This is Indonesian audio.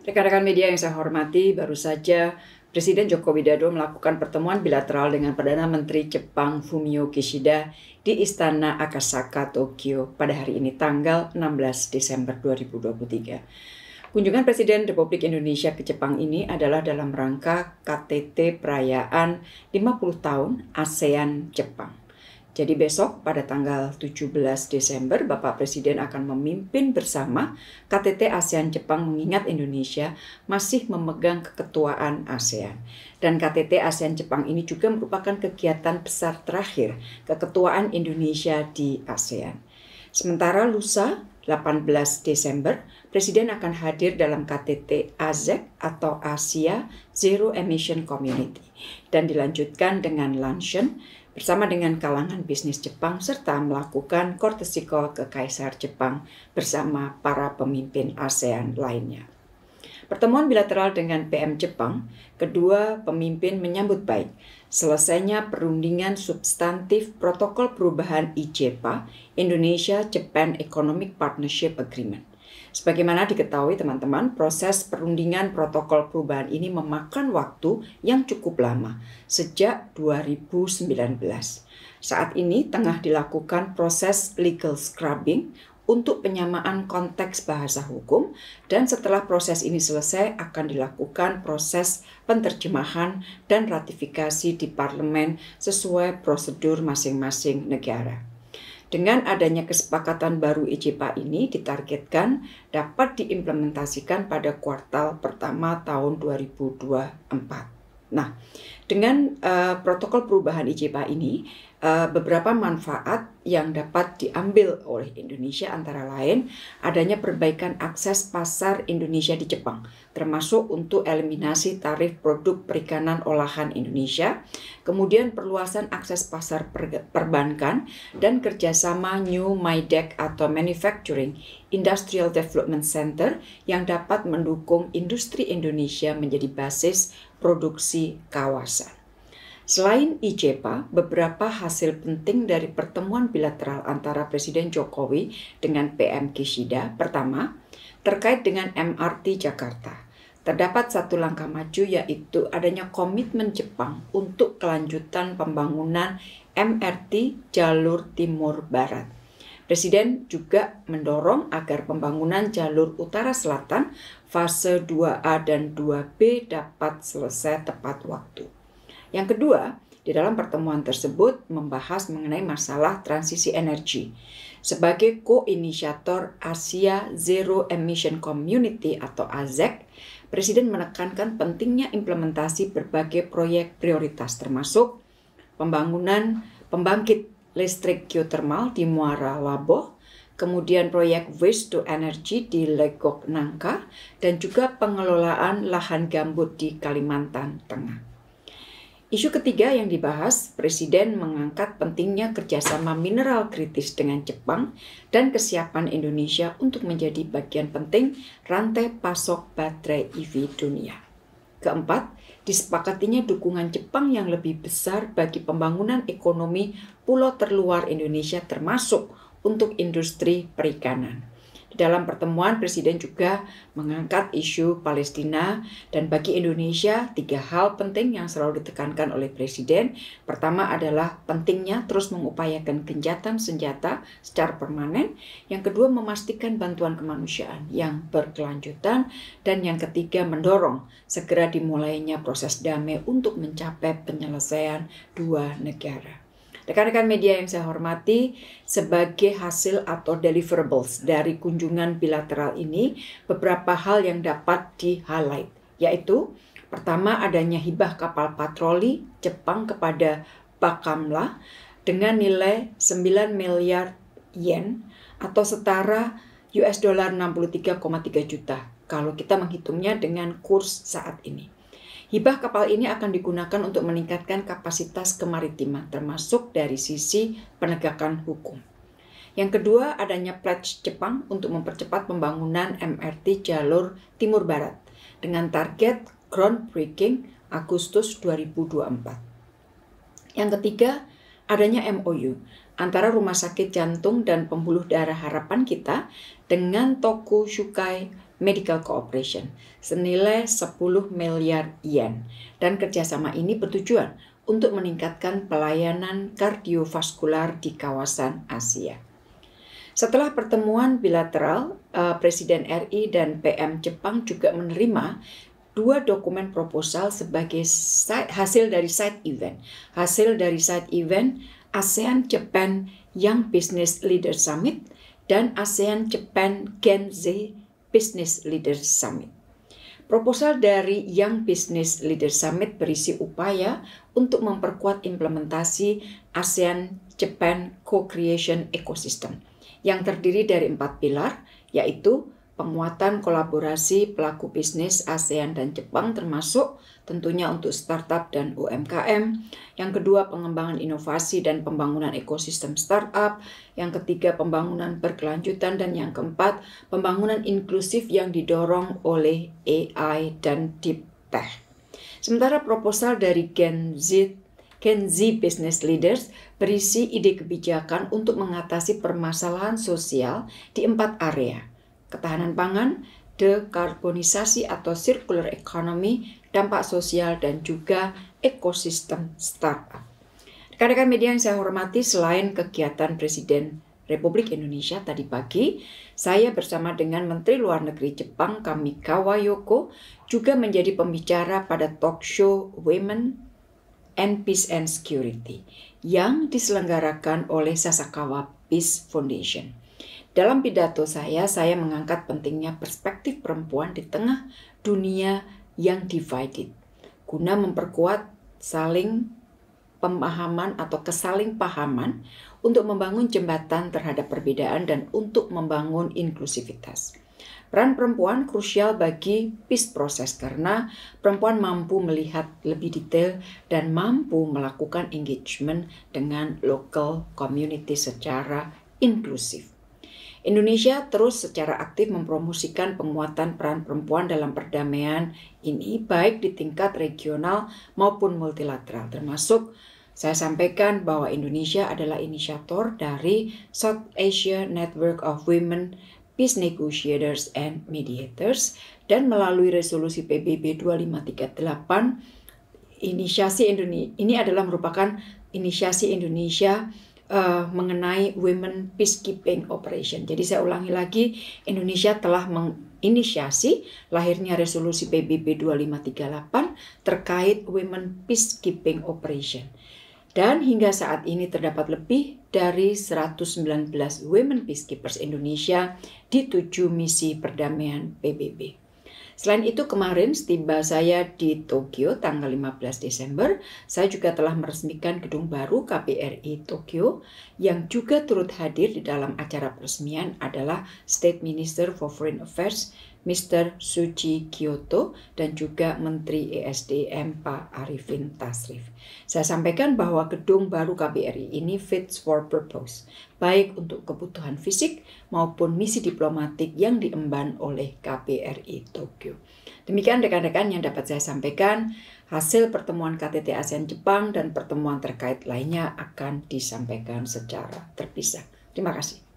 Rekan-rekan media yang saya hormati, baru saja Presiden Joko Widodo melakukan pertemuan bilateral dengan Perdana Menteri Jepang Fumio Kishida di Istana Akasaka, Tokyo pada hari ini tanggal 16 Desember 2023. Kunjungan Presiden Republik Indonesia ke Jepang ini adalah dalam rangka KTT perayaan 50 tahun ASEAN Jepang. Jadi besok pada tanggal 17 Desember Bapak Presiden akan memimpin bersama KTT ASEAN Jepang mengingat Indonesia masih memegang keketuaan ASEAN. Dan KTT ASEAN Jepang ini juga merupakan kegiatan besar terakhir keketuaan Indonesia di ASEAN. Sementara lusa 18 Desember, Presiden akan hadir dalam KTT AZEC atau Asia Zero Emission Community dan dilanjutkan dengan luncheon bersama dengan kalangan bisnis Jepang serta melakukan courtesy call ke Kaisar Jepang bersama para pemimpin ASEAN lainnya. Pertemuan bilateral dengan PM Jepang, kedua pemimpin menyambut baik selesainya perundingan substantif protokol perubahan IJPA, Indonesia-Japan Economic Partnership Agreement. Sebagaimana diketahui teman-teman, proses perundingan protokol perubahan ini memakan waktu yang cukup lama, sejak 2019. Saat ini tengah dilakukan proses legal scrubbing untuk penyamaan konteks bahasa hukum, dan setelah proses ini selesai akan dilakukan proses penerjemahan dan ratifikasi di parlemen sesuai prosedur masing-masing negara. Dengan adanya kesepakatan baru IJPA ini ditargetkan dapat diimplementasikan pada kuartal pertama tahun 2024. Nah, dengan protokol perubahan IJPA ini, beberapa manfaat yang dapat diambil oleh Indonesia antara lain adanya perbaikan akses pasar Indonesia di Jepang, termasuk untuk eliminasi tarif produk perikanan olahan Indonesia, kemudian perluasan akses pasar perbankan, dan kerjasama New MIDEC atau Manufacturing Industrial Development Center yang dapat mendukung industri Indonesia menjadi basis produksi kawasan. Selain IJPA, beberapa hasil penting dari pertemuan bilateral antara Presiden Jokowi dengan PM Kishida. Pertama, terkait dengan MRT Jakarta. Terdapat satu langkah maju yaitu adanya komitmen Jepang untuk kelanjutan pembangunan MRT jalur Timur Barat. Presiden juga mendorong agar pembangunan jalur Utara Selatan fase 2A dan 2B dapat selesai tepat waktu. Yang kedua, di dalam pertemuan tersebut membahas mengenai masalah transisi energi. Sebagai ko-inisiator Asia Zero Emission Community atau AZEC, Presiden menekankan pentingnya implementasi berbagai proyek prioritas termasuk pembangunan pembangkit listrik geothermal di Muara Laboh, kemudian proyek waste to energy di Legok Nangka, dan juga pengelolaan lahan gambut di Kalimantan Tengah. Isu ketiga yang dibahas, Presiden mengangkat pentingnya kerjasama mineral kritis dengan Jepang dan kesiapan Indonesia untuk menjadi bagian penting rantai pasok baterai EV dunia. Keempat, disepakatinya dukungan Jepang yang lebih besar bagi pembangunan ekonomi pulau terluar Indonesia termasuk untuk industri perikanan. Di dalam pertemuan, Presiden juga mengangkat isu Palestina dan bagi Indonesia 3 hal penting yang selalu ditekankan oleh Presiden. Pertama adalah pentingnya terus mengupayakan gencatan senjata secara permanen. Yang kedua, memastikan bantuan kemanusiaan yang berkelanjutan. Dan yang ketiga, mendorong segera dimulainya proses damai untuk mencapai penyelesaian 2 negara. Rekan-rekan media yang saya hormati, sebagai hasil atau deliverables dari kunjungan bilateral ini, beberapa hal yang dapat di-highlight, yaitu pertama adanya hibah kapal patroli Jepang kepada Bakamla dengan nilai 9 miliar yen atau setara US dollar 63,3 juta kalau kita menghitungnya dengan kurs saat ini. Hibah kapal ini akan digunakan untuk meningkatkan kapasitas kemaritiman, termasuk dari sisi penegakan hukum. Yang kedua, adanya pledge Jepang untuk mempercepat pembangunan MRT jalur Timur Barat dengan target groundbreaking Agustus 2024. Yang ketiga, adanya MOU antara Rumah Sakit Jantung dan Pembuluh Darah Harapan Kita dengan Tokushukai Medical Cooperation senilai 10 miliar yen, dan kerjasama ini bertujuan untuk meningkatkan pelayanan kardiovaskular di kawasan Asia. Setelah pertemuan bilateral, Presiden RI dan PM Jepang juga menerima 2 dokumen proposal sebagai hasil dari side event. Hasil dari side event ASEAN-Japan Young Business Leaders Summit dan ASEAN-Japan Gen Z Business Leaders Summit. Proposal dari Young Business Leaders Summit berisi upaya untuk memperkuat implementasi ASEAN-Japan Co-Creation Ecosystem yang terdiri dari 4 pilar, yaitu penguatan kolaborasi pelaku bisnis ASEAN dan Jepang termasuk tentunya untuk startup dan UMKM. Yang kedua, pengembangan inovasi dan pembangunan ekosistem startup. Yang ketiga, pembangunan berkelanjutan. Dan yang keempat, pembangunan inklusif yang didorong oleh AI dan Deep Tech. Sementara proposal dari Gen Z Business Leaders berisi ide kebijakan untuk mengatasi permasalahan sosial di 4 area: ketahanan pangan, dekarbonisasi atau circular economy, dampak sosial, dan juga ekosistem startup. Rekan-rekan media yang saya hormati, selain kegiatan Presiden Republik Indonesia tadi pagi, saya bersama dengan Menteri Luar Negeri Jepang Kamikawa Yoko juga menjadi pembicara pada talk show Women and Peace and Security yang diselenggarakan oleh Sasakawa Peace Foundation. Dalam pidato saya mengangkat pentingnya perspektif perempuan di tengah dunia yang divided, guna memperkuat saling pemahaman atau kesaling pahaman untuk membangun jembatan terhadap perbedaan dan untuk membangun inklusivitas. Peran perempuan krusial bagi peace process karena perempuan mampu melihat lebih detail dan mampu melakukan engagement dengan local community secara inklusif. Indonesia terus secara aktif mempromosikan penguatan peran perempuan dalam perdamaian ini baik di tingkat regional maupun multilateral, termasuk saya sampaikan bahwa Indonesia adalah inisiator dari South Asia Network of Women Peace Negotiators and Mediators, dan melalui resolusi PBB 2538 ini adalah merupakan inisiasi Indonesia mengenai Women Peacekeeping Operation. Jadi saya ulangi lagi, Indonesia telah menginisiasi lahirnya resolusi PBB 2538 terkait Women Peacekeeping Operation. Dan hingga saat ini terdapat lebih dari 119 Women Peacekeepers Indonesia di 7 misi perdamaian PBB. Selain itu, kemarin setiba saya di Tokyo tanggal 15 Desember, saya juga telah meresmikan gedung baru KBRI Tokyo yang juga turut hadir di dalam acara peresmian adalah State Minister for Foreign Affairs Mr. Suji Kyoto dan juga Menteri ESDM Pak Arifin Tasrif. Saya sampaikan bahwa gedung baru KBRI ini fits for purpose, baik untuk kebutuhan fisik maupun misi diplomatik yang diemban oleh KBRI Tokyo. Demikian rekan-rekan yang dapat saya sampaikan. Hasil pertemuan KTT ASEAN Jepang dan pertemuan terkait lainnya akan disampaikan secara terpisah. Terima kasih.